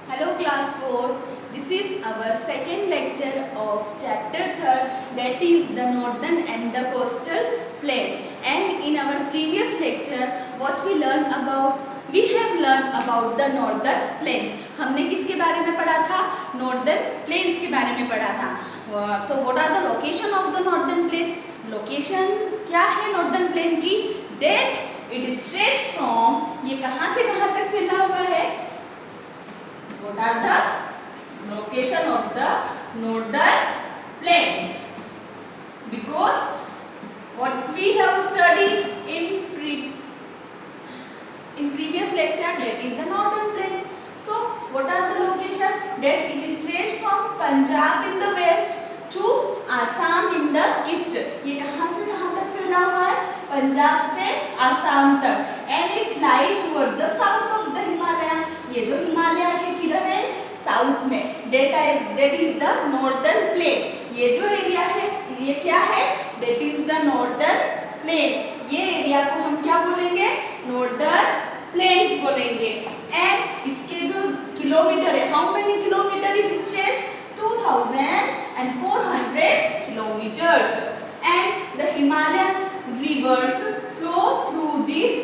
Hello class 4th. This is our second lecture of chapter 3rd, that is the northern and the coastal plains. And in our previous lecture what we learned about? We have learned about the northern plains. हमने किसके बारे में पढ़ा था? Northern plains के बारे में पढ़ा था. So what are the location of the northern plain? Location क्या है northern plain की? That it is stretched from, ये कहाँ से कहाँ तक फैला हुआ है? What are the location of the northern plains? Because what we have studied in previous lecture, that is the northern plain. So what are the location? That it is stretched from Punjab in the west to Assam in the east. ये कहाँ से कहाँ तक फैला हुआ है? पंजाब से आसाम तक. And it lies toward the south of the Himalaya. ये जो हिमालय के किधर है? साउथ में. That is the northern plain. ये जो एरिया है ये क्या है? That is the northern plain. ये एरिया को हम क्या बोलेंगे? northern plains बोलेंगे. And इसके जो किलोमीटर है, how many kilometer it is stretched? 2400 kilometers. And the Himalayan rivers flow through this.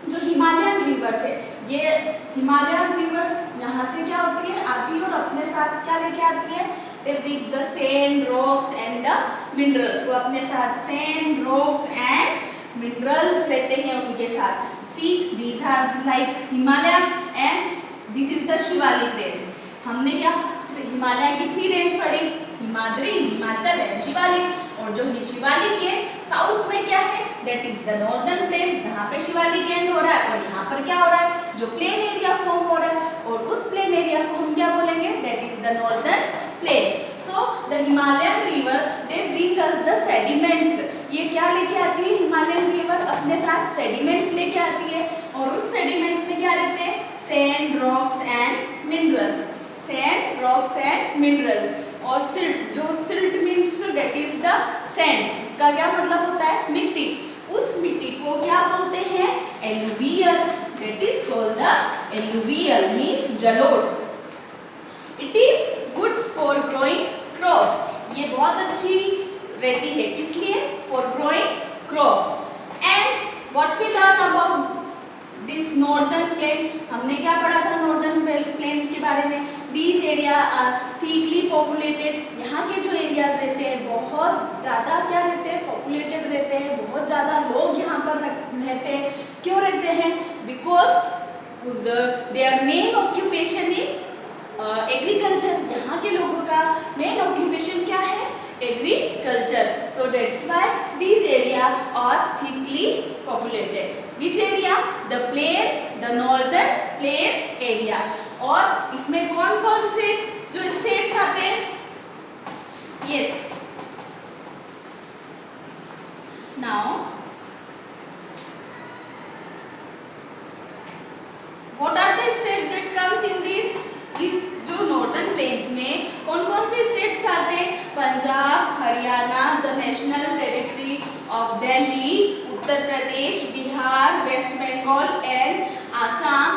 जो हिमालयन रिवर्स है, ये हिमालयन रिवर्स यहाँ से क्या होती है? आती है और अपने साथ क्या लेके आती है? They bring the sand, rocks and the minerals. वो अपने साथ sand, rocks and minerals लेते हैं उनके साथ. See, these are like Himalayan and this is the Shivalik range. हमने क्या हिमालय की 3 रेंज पढ़ी? हिमाद्री, हिमाचल एंड शिवालिक. और जो शिवालिक के साउथ में क्या है? That is the northern plains, जहाँ पे शिवालिक एंड हो रहा है. और यहाँ पर क्या हो रहा है? जो प्लेन एरिया फॉर्म हो रहा है. और उस प्लेन एरिया को हम क्या बोलेंगे? That is the northern plains. So the Himalayan river they bring us the sediments. ये क्या लेके आती है? हिमालयन रिवर अपने साथ सेडिमेंट्स लेके आती है. और उस सेडिमेंट्स में क्या रहते हैं? Sand, rocks and minerals. Sand, rocks and minerals. और सिल्ट, जो silt means that is the sand, उसका क्या मतलब होता है? मिट्टी. उस मिट्टी को क्या बोलते हैं? Alluvial. That is called the alluvial means जलोढ़. It is good for growing crops. ये बहुत अच्छी रहती है. किस लिए? For growing crops. And what we learn about this northern plain, हमने क्या पढ़ा था नॉर्दर्न प्लेन्स के बारे में? These area are thickly populated. यहाँ के जो एरियाज रहते हैं बहुत ज़्यादा क्या रहते हैं? पॉपुलेटेड रहते हैं. बहुत ज़्यादा लोग यहाँ पर रहते हैं. क्यों रहते हैं? Because their main occupation is agriculture. यहाँ के लोगों का मेन ऑक्यूपेशन क्या है? Agriculture. So that's why this area are thickly populated. Which area? The plains, the northern plain area. और इसमें कौन कौन से जो स्टेट्स आते हैं? Yes. Now, what are the states that comes in this? इस जो northern plains में कौन कौन से स्टेट्स आते हैं? Punjab, Haryana, the national territory of Delhi, Uttar Pradesh, Bihar, West Bengal and Assam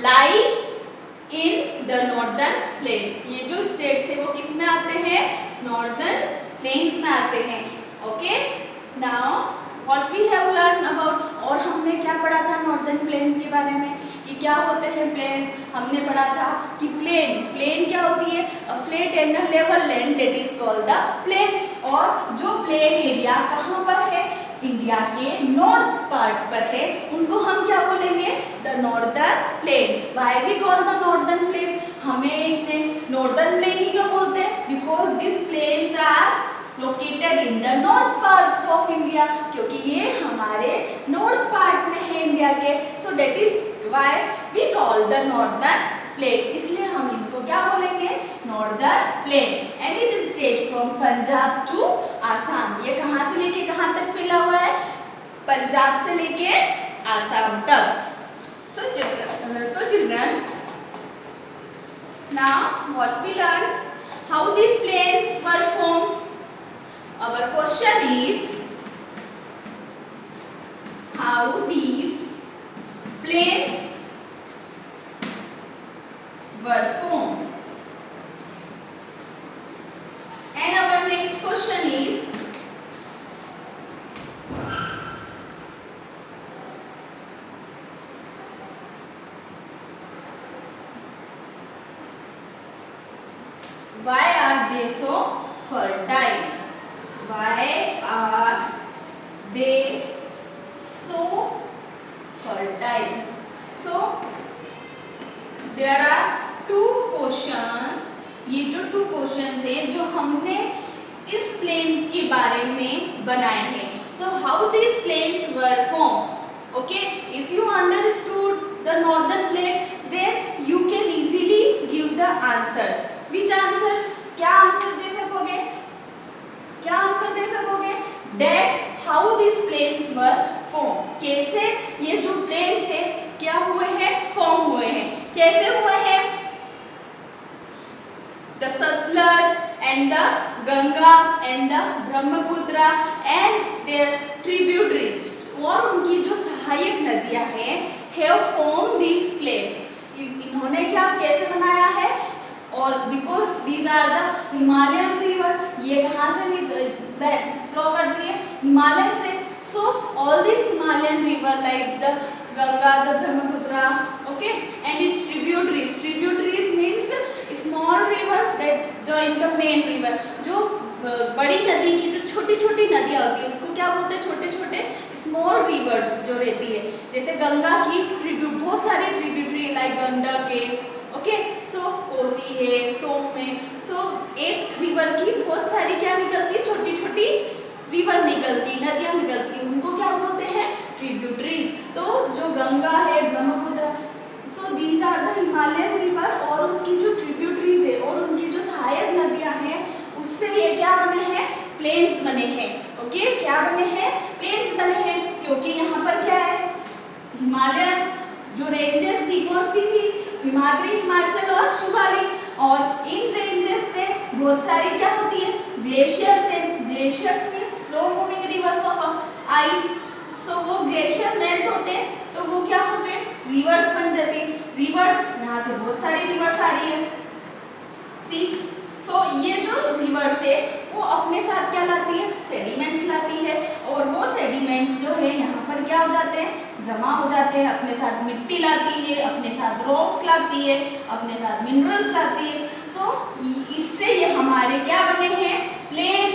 lie in the northern plains. ये जो स्टेट्स है वो किस में आते हैं? नॉर्दर्न प्लेन्स में आते हैं. Okay. Now what we have learn about, और हमने क्या पढ़ा था नॉर्दर्न प्लेन्स के बारे में? कि क्या होते हैं प्लेन्स? हमने पढ़ा था कि प्लेन क्या होती है? A flat and a level land, that is called the plain. और जो प्लेन एरिया कहाँ पर है? इंडिया के नॉर्थ पार्ट पर है. उनको हम क्या बोलेंगे? The northern plains. Why we call the northern plain? हमें नॉर्दर्न प्लेन ही क्यों बोलते हैं? Because this plains are located in the north part of India. क्योंकि ये हमारे नॉर्थ पार्ट में है इंडिया के. So that is why we call the northern plain. इसलिए हम इनको क्या बोलेंगे? Northern plain. And it is stretched from Punjab to Assam. ये कहाँ से लेके कहाँ तक फैला हुआ है? पंजाब से लेके आसाम तक. So children, now what we learn? How these planes were formed? Our question is how these planes Why are they so fertile? Why are they so fertile? So there are two questions. ये जो two questions है जो हमने इस planes के बारे में बनाए हैं. So how these plains were formed? Okay, if you understood the northern plate, then you can easily give the answers. Which answers? क्या आंसर दे सकोगे? क्या आंसर दे सकोगे? That how these plains were formed. कैसे ये जो plains है क्या हुए हैं? फॉर्म हुए हैं. कैसे हुए हैं? The Satluj and the Ganga and the Brahmaputra and their tributaries और उनकी जो सहायक नदियां हैं have formed these plains. इन्होंने क्या कैसे बनाया है? और because these are the Himalayan river, ये कहाँ से फ्लो कर रही है? हिमालय से. So all these Himalayan river like the Ganga, the Brahmaputra, okay, and its tributaries. Tributaries means small river that join the main river. जो बड़ी नदी की जो छोटी छोटी नदियाँ होती है उसको क्या बोलते हैं? छोटे छोटे स्मॉल रिवर्स जो रहती है. जैसे गंगा की ट्रिब्यूट बहुत सारे ट्रिब्यूटरी लाइक गंडक है, ओके, सो कोसी है, सोम है. सो एक रिवर की बहुत सारी क्या निकलती है? छोटी छोटी रिवर निकलती, नदियाँ निकलती, उनको क्या बोलते हैं? ट्रिब्यूटरीज. तो जो गंगा है, Brahmaputra, so these are the Himalayan river और उसकी जो ट्रिब्यूटरीज है और उनकी जो सहायक नदियाँ हैं उससे ये क्या बने हैं? प्लेन्स बने हैं. ओके, क्या बने हैं? प्लेन्स बने हैं. क्योंकि यहाँ पर क्या है? हिमालयन जो रेंजेस थी कौन सी थी? हिमाद्री, हिमाचल और शिवालिक. और इन रेंजेस में बहुत सारी क्या होती है? ग्लेशियर्स है. Glaciers means slow moving rivers of ice. So वो ग्लेशियर मेल्ट होते हैं तो वो क्या होते हैं? रिवर्स बन जाती है. रिवर्स, यहाँ से बहुत सारी रिवर्स आ रही है. सी, सो ये जो रिवर्स है वो अपने साथ क्या लाती है? सेडिमेंट्स लाती है. और वो सेडिमेंट्स जो है यहाँ पर क्या हो जाते हैं? जमा हो जाते हैं. अपने साथ मिट्टी लाती है, अपने साथ रॉक्स लाती है, अपने साथ मिनरल्स लाती है. सो इससे ये हमारे क्या बने हैं? प्लेन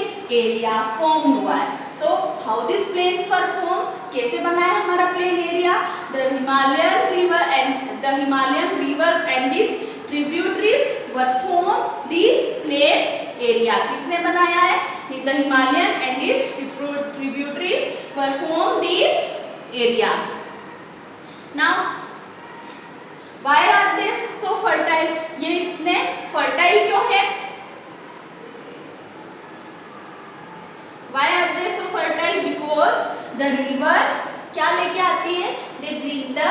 एरिया फॉर्म हुआ है. So how this plains were form? कैसे बना है हमारा plain area? The Himalayan river and its tributaries were form this plain area. किसने बनाया है? The Himalayan and its tributaries were form this area. Now why are they so fertile? ये इतने fertile क्यों है? Why are they so fertile? Because the river क्या लेके आती है? They bring the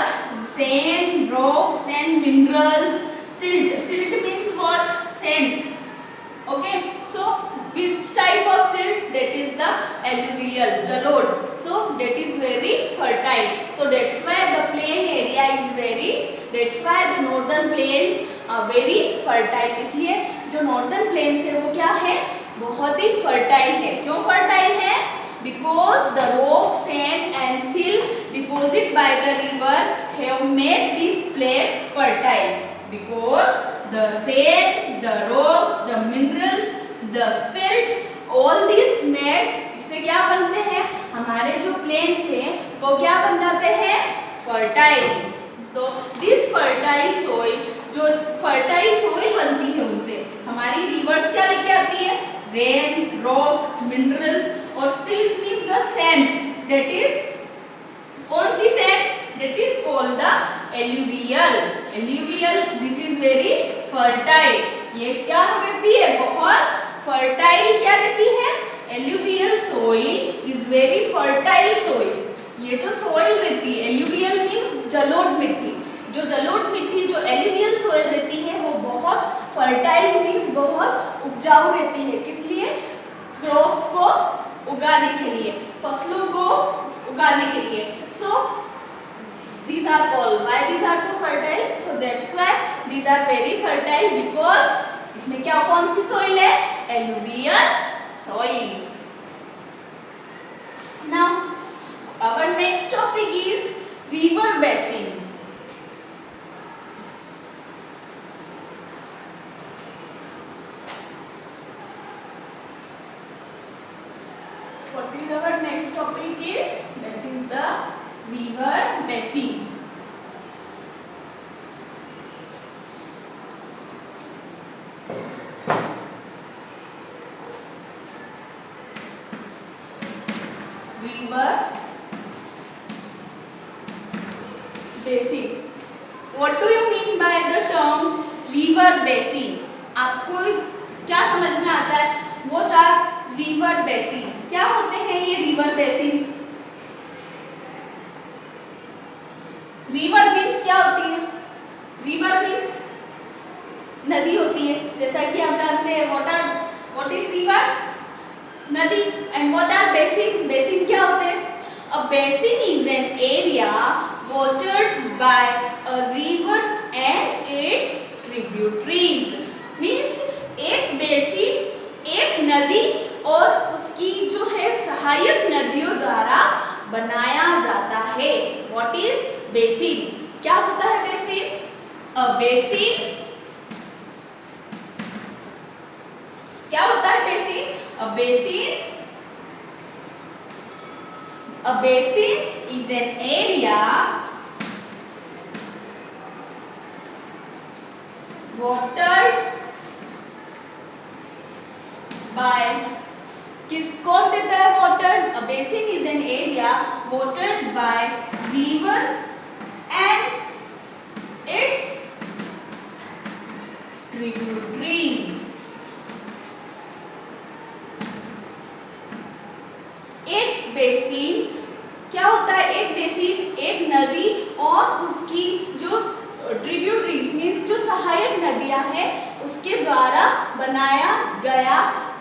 sand, rocks and minerals. Silt. Silt means what? Sand. Okay. So which type of silt? That is the alluvial, jalod. So that is very fertile. So that's why the plain area is very. That's why the northern plains are very fertile. इसलिए जो northern plains है वो क्या है? बहुत ही fertile है. क्यों fertile है? Because the rock, sand and silt deposit by the river have made this plain fertile. Because the sand, the rocks, the minerals, the silt, all this made इससे क्या बनते हैं? हमारे जो प्लेन्स हैं वो क्या बन जाते हैं? फर्टाइल. तो दिस फर्टाइल सॉइल, जो फर्टाइल सॉइल बनती है उनसे हमारी रिवर्स क्या लेके आती है? Rain, rock, minerals. और silt means the sand. That is कौन सी sand? That is called the alluvial. Alluvial, this is very fertile. ये क्या रहती है? बहुत फर्टाइल. क्या रहती है? Alluvial soil is very fertile soil. ये जो सोइल रहती है, एल्यूवियल मीन्स जलोढ़ मिट्टी. जो जलोढ़ मिट्टी, जो एल्यूवियल सोइल रहती है वो बहुत फर्टाइल मीन्स बहुत उपजाऊ रहती है. किस लिए? क्रॉप्स को उगाने के लिए, फसलों को उगाने के लिए. सो these are called, why these are so fertile? So that's why these are very fertile because इसमें क्या कौन सी सोइल है? Alluvial soil. Now our next topic is river basin. What do you mean by the term river basin? आपको क्या समझ में आता है? What are river basin? क्या होते हैं ये रिवर बेसिन? रिवर मीन्स क्या होती है? रिवर मीन्स नदी होती है, जैसा कि आप जानते हैं। What is river? नदी। And what are basin? Basin क्या होते हैं? A basin is an area watered by a river and its tributaries. Means एक बेसिन एक नदी और उसकी जो है सहायक नदियों द्वारा बनाया जाता है। What is basin? क्या होता है बेसिन? अ बेसिन क्या होता है basin? A basin is an area watered by कौन देता है watered? A basin is an area watered by river and its tributaries. एक बेसिन क्या होता है? एक बेसिन एक नदी और उसकी जो ट्रिब्यूटरीज मीन्स जो सहायक नदियां हैं उसके द्वारा बनाया गया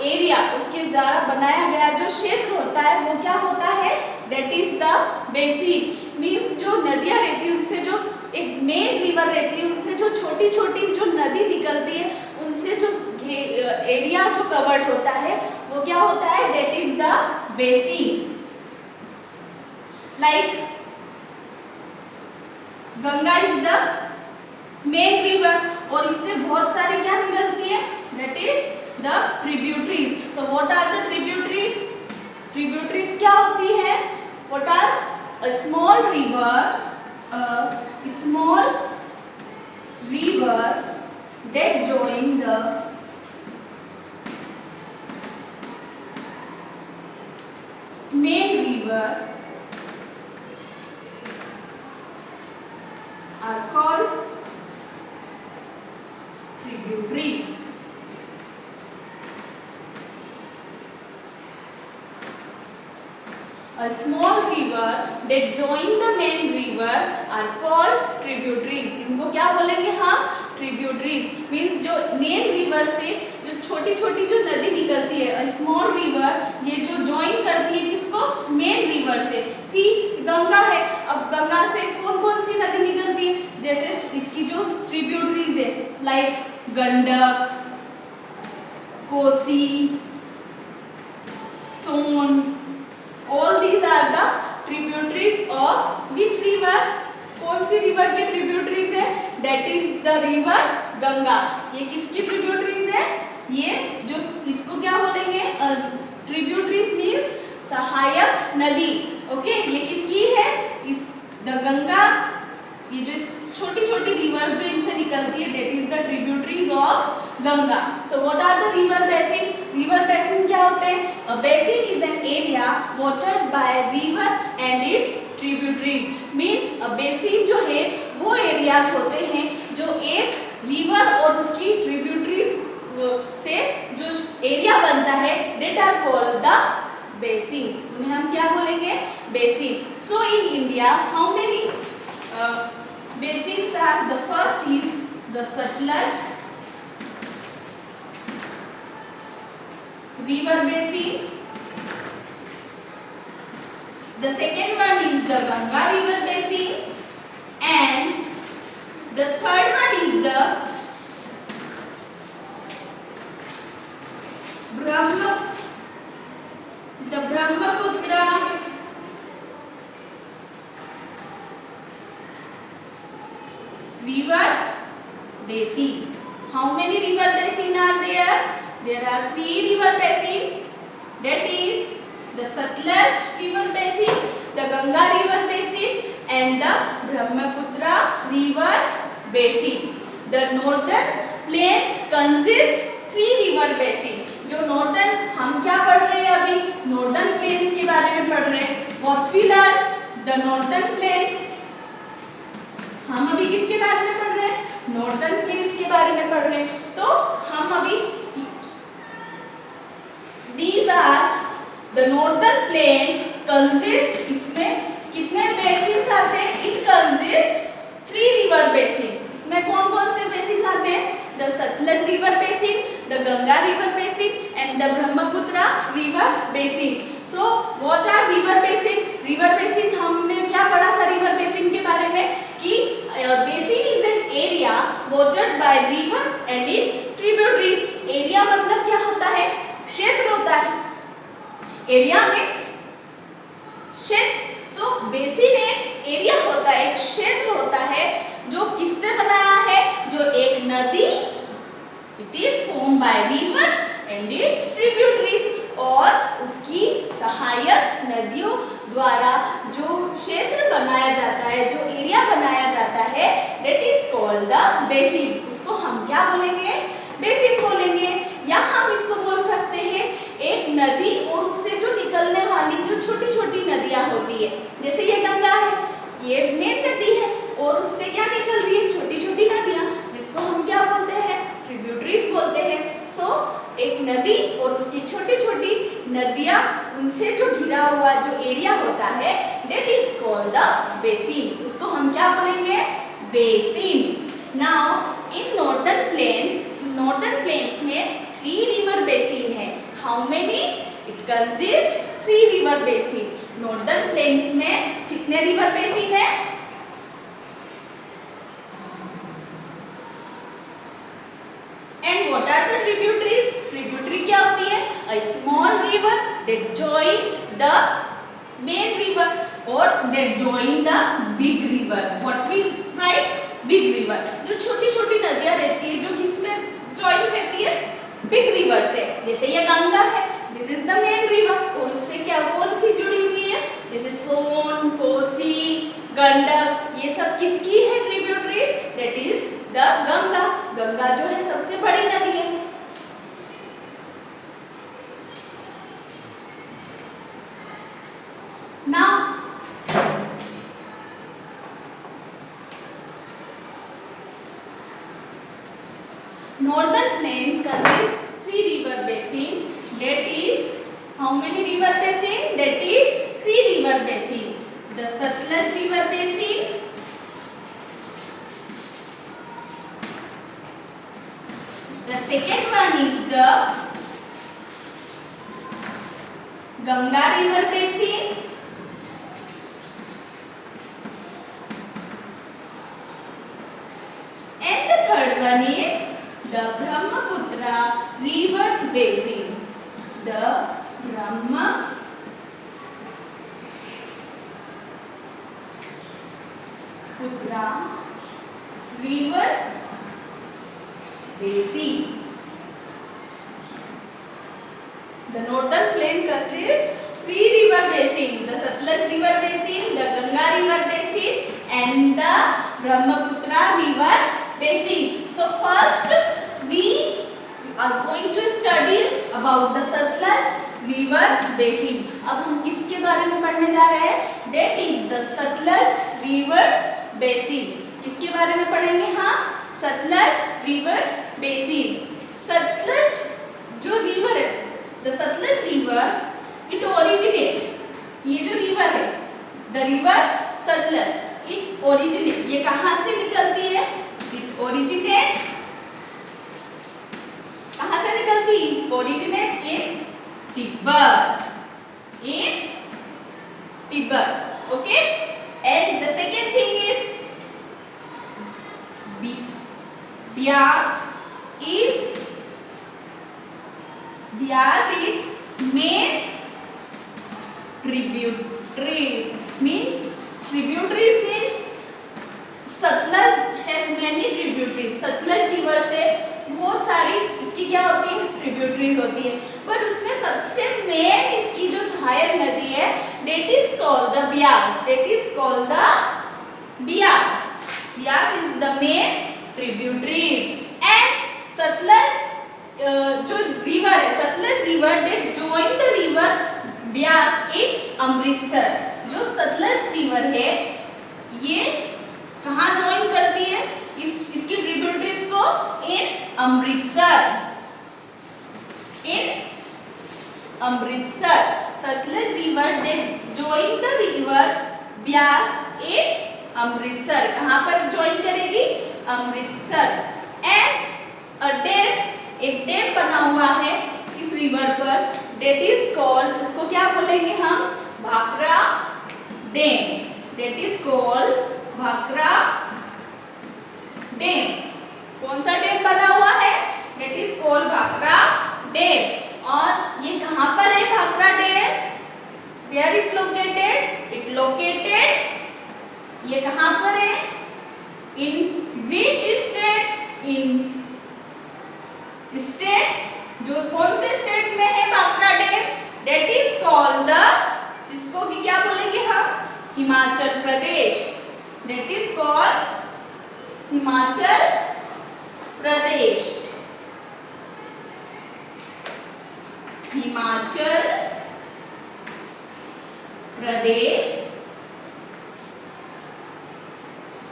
एरिया, उसके द्वारा बनाया गया जो क्षेत्र होता है वो क्या होता है? That is the basin. Means जो नदियां रहती है उनसे जो एक मेन रिवर रहती है उनसे जो छोटी छोटी जो नदी निकलती है उनसे जो एरिया जो कवर्ड होता है वो क्या होता है? That is the basin. Like Ganga is the main river और इससे बहुत सारी क्या निकलती है? That is the tributaries. So what are the tributaries? Tributaries क्या होती है? What are? A small river that join the main river are called tributaries. A small river that join the main river are called tributaries. इनको क्या बोलेंगे हम? Tributaries. Means जो main river से जो छोटी छोटी जो नदी निकलती है, स्मॉल रिवर, ये जो ज्वाइन करती है किसको? मेन रिवर से। सी गंगा है, अब गंगा से कौन कौन सी नदी निकलती है? जैसे इसकी जो ट्रिब्यूटरीज है like Gandak, Kosi, Son, all these are the tributaries of which river? कौन सी रिवर की ट्रिब्यूटरीज है? That is the river Ganga. ये किसकी ट्रिब्यूटरीज है? ये जो इसको क्या बोलेंगे? ट्रिब्यूटरीज मीन्स सहायक नदी। ओके, ये किसकी है? इस द गंगा, ये जो छोटी छोटी रिवर जो इनसे निकलती है that is the tributaries of Ganga. तो what are the river basin? River basin क्या होते हैं? A basin is an area watered by river and its tributaries. Means a basin जो है वो एरियाज होते हैं जो एक रिवर और उसकी ट्रिब्यूटरीज से जो एरिया बनता है that are called the basin. उन्हें हम क्या बोलेंगे? Basin. So in India how many basins are? The first is the Satluj river basin. The second one is the Ganga river basin, and the third one is the Brahmaputra river basin. How many river basin are there? There are 3 river basin. That is the Satluj river basin, the Ganga river basin, and the Brahmaputra river basin. The northern plain consists 3 river basin. जो northern हम क्या पढ़ रहे हैं अभी? Northern plains के बारे में पढ़ रहे हैं। What we learn? The northern plains हम अभी किसके बारे में पढ़ रहे हैं? नॉर्दर्न प्लेन्स के बारे में पढ़ रहे हैं। तो हम अभी these are the northern plain consist, इसमें कितने बेसिन्स आते हैं? It consists 3 river basin। इसमें कौन कौन से बेसिन आते हैं? The Satluj river basin, the Ganga river basin and the Brahmaputra river basin। So what are river basin? River basin हमने क्या पढ़ा था river basin के बारे में कि basin is an area watered by river and its tributaries। area मतलब क्या होता है? क्षेत्र होता है। एरिया मीन्स क्षेत्र। सो बेसिन एक एरिया होता है, एक क्षेत्र होता है जो किसने बनाया है? जो एक नदी, it is form by river and its tributaries, और उसकी सहायक नदियों द्वारा जो क्षेत्र बनाया जाता है, जो एरिया बनाया जाता है, that is called the basin. उसको हम क्या बोलेंगे? बेसिन बोलेंगे। या हम इसको बोल सकते हैं एक नदी और उससे जो निकलने वाली जो छोटी छोटी नदियां होती है, जैसे ये गंगा है, ये मेन नदी है और उससे क्या निकल रही है? छोटी छोटी नदियां, जिसको हम क्या बोलते हैं? ट्रिब्यूटरीज बोलते हैं। सो एक नदी और उसकी छोटी छोटी नदियां, उनसे जो घिरा हुआ जो एरिया होता है, that is called the basin. उसको हम क्या बोलेंगे? Basin. Now in northern plains में 3 रिवर बेसिन है। How many? It consist 3 river basin. Northern plains में कितने रिवर बेसिन है? And what are the tributaries? Tributary क्या होती है? A small river that join the main river और that join the big river. What we write? Big river. जो छोटी छोटी नदियां रहती है, जो किसमें जॉइन रहती है? बिग रिवर से। जैसे ये गंगा है, this is the main river, और उससे क्या कौन सी जुड़ी हुई है? जैसे सोन, कोसी, गंडक, ये सब किसकी है tributaries? That is the Ganga. Ganga जो है सबसे बड़ी नदी है। Now Northern plains consist 3 river basin. That is how many river basin? That is 3 river basin. The Satluj river basin, the second one is the Ganga river basin, and the third one is the Brahmaputra river basin. The Brahmaputra river basin. The northern plain consists 3 river basin: the Satluj river basin, the Ganga river basin, and the Brahmaputra river basin. So first we are going to study about the Satluj river basin. अब हम किसके बारे में पढ़ने जा रहे हैं? That is the Satluj river basin. किसके बारे में पढ़ेंगे? हाँ, सतलज रिवर बेसिन। सतलज जो रिवर है, the Sutlej river it originate, ये जो रिवर है, the river Sutlej it originate, ये कहाँ से निकलती है? इट ओरिजिनेट, कहाँ से निकलती है? Originate in Tibet, in Tibet. Okay, and the second thing is Bias is its main tributary. Means tributaries means Sutlej has many tributaries. Sutlej river से बहुत सारी इसकी क्या होती है? ट्रिब्यूटरीज होती है, बट उसमें सबसे मेन इसकी जो सहायक नदी है, that is called the Bias. That is called the Bias. Bias is the main tributaries. And Sutlej जो रिवर है, Sutlej river that join the river Bias in Amritsar. जो सतलज रिवर है, ये कहाँ ज्वाइन करती है इसकी ट्रिब्यूटरीज को? In Amritsar, in Amritsar. Sutlej river they join the river Beas in Amritsar. कहाँ पर ज्वाइन करेगी? अमृतसर। एंड अ डैम, एक डैम बना हुआ है इस रिवर पर, डेट इज कॉल्ड, इसको क्या बोलेंगे हम? Bhakra dam. That is called Bhakra dam. कौन सा डैम बना हुआ है? That is called Bhakra dam. और ये कहाँ पर है Bhakra dam? Where is located? It located, ये कहाँ पर है? इन विच स्टेट? इन स्टेट, जो कौन से स्टेट में है Bhakra dam? That is called the, जिसको कि क्या बोलेंगे हम? Himachal Pradesh. That is called Himachal Pradesh. Himachal Pradesh,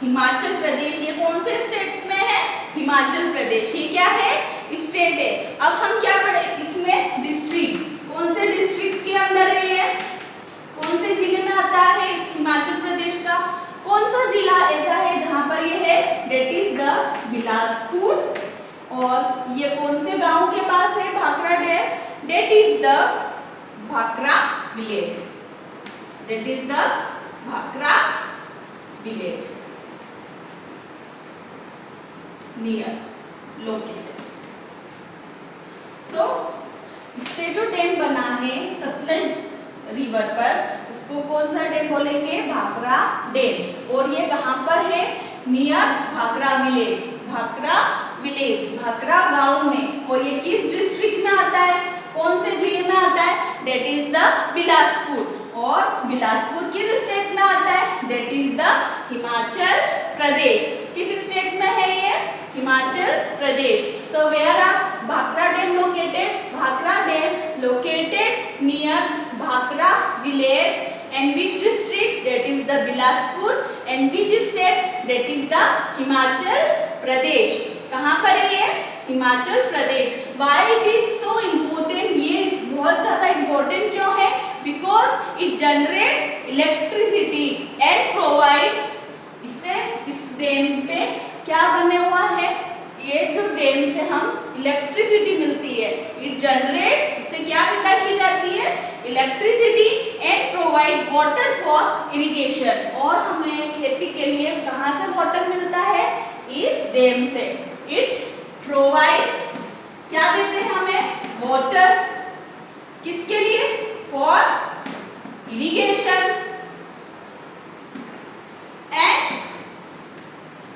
Himachal Pradesh, ये कौन से स्टेट में है? हिमाचल प्रदेश। ये क्या है? स्टेट है। अब हम क्या पढ़े इसमें? डिस्ट्रिक्ट। कौन से डिस्ट्रिक्ट के अंदर है ये? कौन से जिले में आता है इस हिमाचल प्रदेश का? कौन सा जिला ऐसा है जहां पर ये है? That is the Bilaspur. और ये कौन से गांव के पास है Bhakra dam? That is the Bhakra village. That is the Bhakra village, near located. So इस पे जो डैम बना है सतलज रिवर पर, उसको कौन सा डैम बोलेंगे? भाखरा डैम। और ये कहाँ पर है? Near Bhakra village. Bhakra village, Bhakra गांव में। और ये किस डिस्ट्रिक्ट में आता है? कौन से जिले में आता है? That is the Bilaspur. और बिलासपुर किस स्टेट में आता है? That is the Himachal Pradesh. किस स्टेट में है ये? Himachal Pradesh. So where are Bhakra dam located? Bhakra dam located near Bhakra village and which district? That is the Bilaspur. and which state? That is the Himachal Pradesh. कहाँ पर है ये? हिमाचल प्रदेश। Why it is so important? ये बहुत ज़्यादा important क्यों है? Because it generate electricity and provide, इससे इस डैम पे क्या बने हुआ है? ये जो डैम से हम इलेक्ट्रिसिटी मिलती है, इट जनरेट, इससे क्या पैदा की जाती है? Electricity and provide water for irrigation. और हमें खेती के लिए कहाँ से वाटर मिलता है? इस डैम से। इट प्रोवाइड, क्या देते हैं हमें? वाटर। किसके लिए? For irrigation. And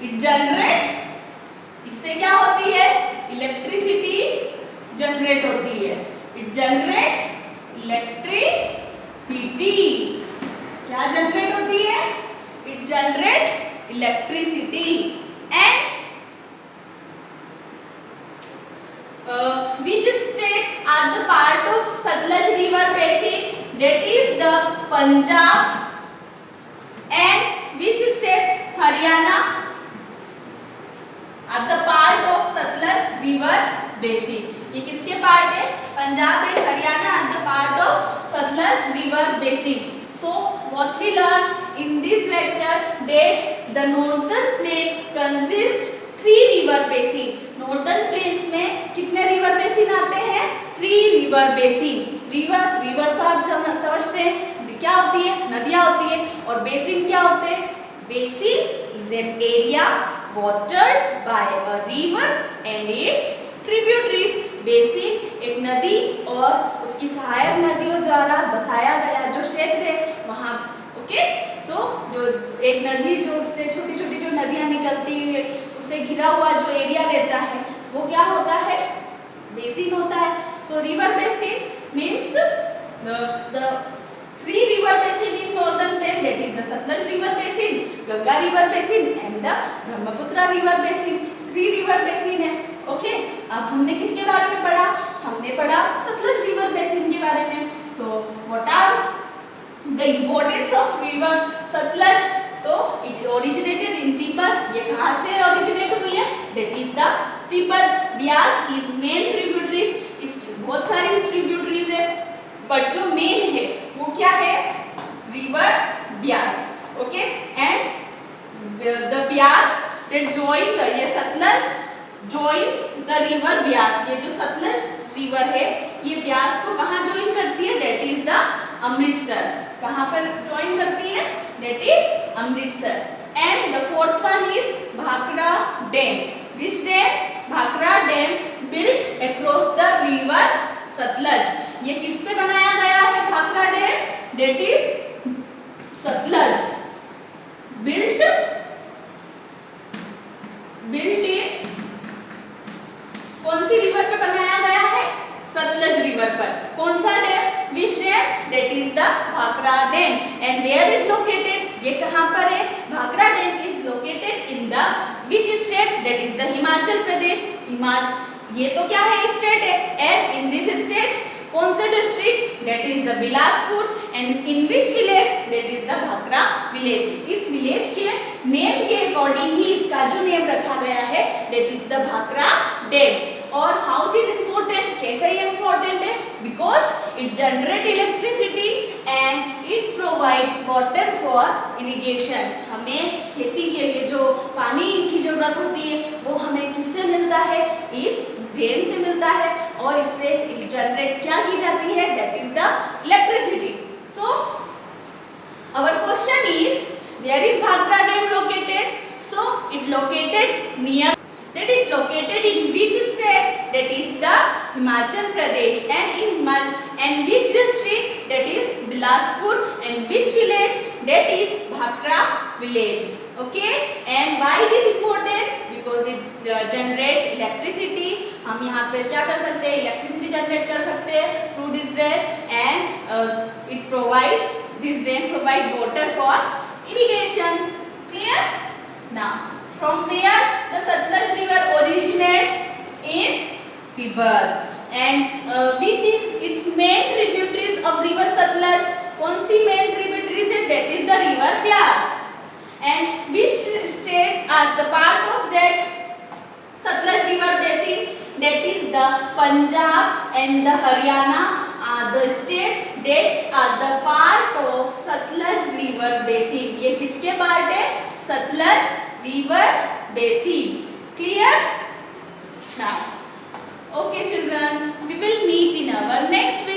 it generate, इससे क्या होती है? इलेक्ट्रिसिटी जनरेट होती है। It generate electricity. क्या जनरेट होती है? It generate electricity. And which state are the part of Satluj river basin? That is the Punjab. and which state? Haryana are the part of Satluj river basin. ये किसके part है? Punjab and Haryana are the part of Satluj river basin. So what we learn in this lecture that the northern plain consists 3 river basin. Northern plains में कितने river basin आते हैं? 3 river basin. River तो आप समझते हैं क्या होती है? नदियां होती है। और बेसिन क्या होते हैं? Basin is an area watered by a river and its tributaries. Basin एक नदी और उसकी सहायक नदियों द्वारा बसाया गया जो क्षेत्र है वहाँ। ओके, सो जो एक नदी जो उससे छोटी छोटी जो नदियाँ निकलती है उससे घिरा हुआ जो एरिया रहता है वो क्या होता है? बेसिन होता है। सो river basin means the 3 river basin in northern plain, that is the Satluj river basin, Ganga river basin and the Brahmaputra river basin. 3 river basin है। ओके, अब हमने किसके बारे में पढ़ा? हमने पढ़ा सतलज रिवर बेसिन के बारे में। So what are the importance of river Satluj? So it originated in Tibet. ये कहाँ से ओरिजिनेट हुई है? That is the Tibet. Beas is main tributary, इसकी बहुत सारी ट्रिब्यूटरीज है, बट जो मेन है वो क्या है? River Beas. Okay, and the Beas that join the, ये Sutlej join the river Beas. ये जो सतलज रिवर है ये ब्यास को कहाँ ज्वाइन करती है? That is the Amritsar. कहाँ पर ज्वाइन करती है? That is Amritsar. And the fourth one is Bhakra dam. This dam, Bhakra dam, built across the river Sutlej. ये किस पे बनाया गया है Bhakra dam? That is Sutlej. Built in कौन सी रिवर पे बनाया गया है? सतलज रिवर पर। कौन सा dam? Which dam? That is the Bhakra dam. And where is located? ये कहाँ पर है? Bhakra dam is located in the which state? That is the Himachal Pradesh. ये तो क्या है? स्टेट है। एंड इन दिस स्टेट कौन से district? That is the Bilaspur. And in which village? That is the Bhakra village. इस विलेज के नेम के अकॉर्डिंग ही इसका जो नेम रखा गया है that is the Bhakra dam. और हाउ इट इज इम्पोर्टेंट? कैसे ये इम्पोर्टेंट है? Because it generate electricity and it provide water for irrigation. हमें खेती के लिए जो पानी की जरूरत होती है वो हमें किससे मिलता है? इस डैम से मिलता है, और इससे जनरेट क्या की जाती है? That is the electricity. So our question is where is Bhakra dam located? So it located near, that it located in which state? That is the Himachal Pradesh. And which district? That is Bilaspur. And which village? That is Bhakra village. Okay, and why it is important? Because it generate electricity. हम यहाँ पे क्या कर सकते हैं? Electricity generate कर सकते हैं through this dam. And it provide, this dam provide water for irrigation. Clear? Now from where the Satluj river originate? In Tibet. And which is its main tributaries of river Satluj? कौन सी main tributaries है? That is the river Byas. And which state are the part of that Satluj river basin? That is the Punjab and the Haryana are the state that are the part of Satluj river basin. ये किसके part है? Satluj river basin. Clear? Now, okay children, we will meet in our next video.